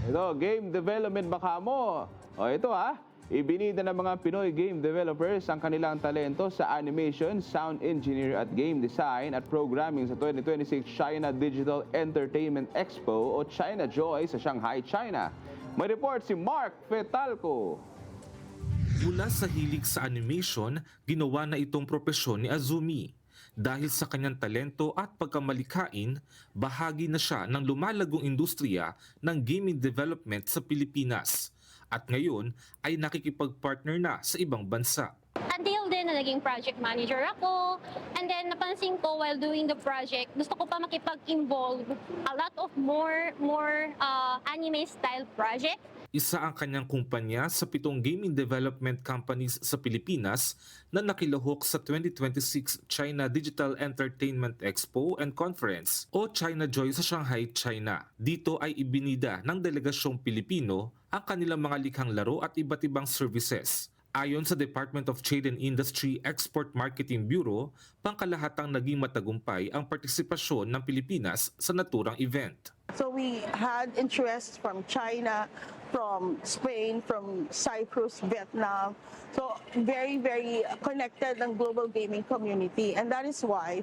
Ito, game development baka mo. O ito ibinida ng mga Pinoy game developers ang kanilang talento sa animation, sound engineer at game design at programming sa 2026 China Digital Entertainment Expo o China Joy sa Shanghai, China. May report si Mark Fetalco. Mula sa hilig sa animation, ginawa na itong propesyon ni Azumi. Dahil sa kanyang talento at pagkamalikain, bahagi na siya ng lumalagong industriya ng gaming development sa Pilipinas. At ngayon ay nakikipag-partner na sa ibang bansa. Until then, naging project manager ako. And then, napansin ko while doing the project, gusto ko pa makipag-involve a lot of more anime-style project. Isa ang kanyang kumpanya sa 7 gaming development companies sa Pilipinas na nakilahok sa 2026 China Digital Entertainment Expo and Conference o China Joy sa Shanghai, China. Dito ay ibinida ng delegasyong Pilipino ang kanilang mga likhang laro at iba't ibang services. Ayon sa Department of Trade and Industry Export Marketing Bureau, pangkalahatang naging matagumpay ang partisipasyon ng Pilipinas sa naturang event. So we had interest from China, from Spain, from Cyprus, Vietnam. So very, very connected ang global gaming community. And that is why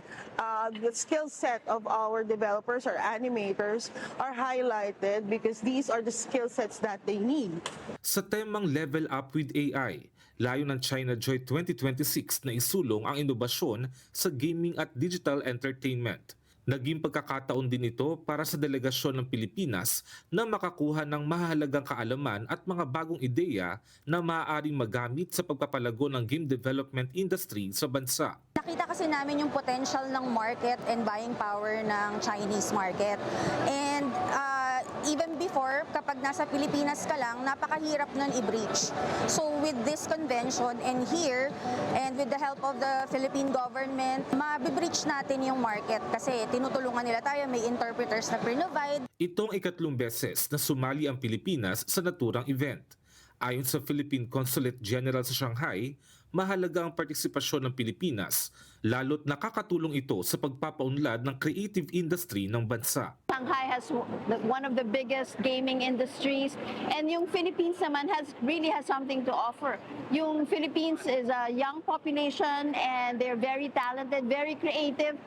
the skill set of our developers or animators are highlighted because these are the skill sets that they need. Sa temang Level Up with AI, layo ng China Joy 2026 na isulong ang inobasyon sa gaming at digital entertainment. Naging pagkakataon din ito para sa delegasyon ng Pilipinas na makakuha ng mahalagang kaalaman at mga bagong ideya na maaaring magamit sa pagpapalago ng game development industry sa bansa. Nakita kasi namin yung potential ng market and buying power ng Chinese market. And even before, kapag nasa Pilipinas ka lang, napakahirap nun i-breach. So with this convention and here, and with the help of the Philippine government, mabibreach natin yung market kasi tinutulungan nila tayo, may interpreters na provide. Itong ikatlong beses na sumali ang Pilipinas sa naturang event. Ayon sa Philippine Consulate General sa Shanghai, mahalaga ang partisipasyon ng Pilipinas, lalo't nakakatulong ito sa pagpapaunlad ng creative industry ng bansa. Shanghai has one of the biggest gaming industries, and yung Philippines naman really has something to offer. Yung Philippines is a young population and they're very talented, very creative,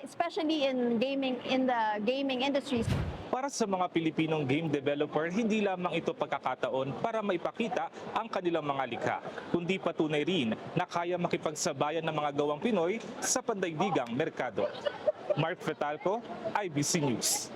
especially in the gaming industries. Para sa mga Pilipinong game developer, hindi lamang ito pagkakataon para maipakita ang kanilang mga likha, kundi patunay rin na kaya makipagsabayan ng mga gawang Pinoy sa pandaigdigang merkado. Mark Fetalco, IBC News.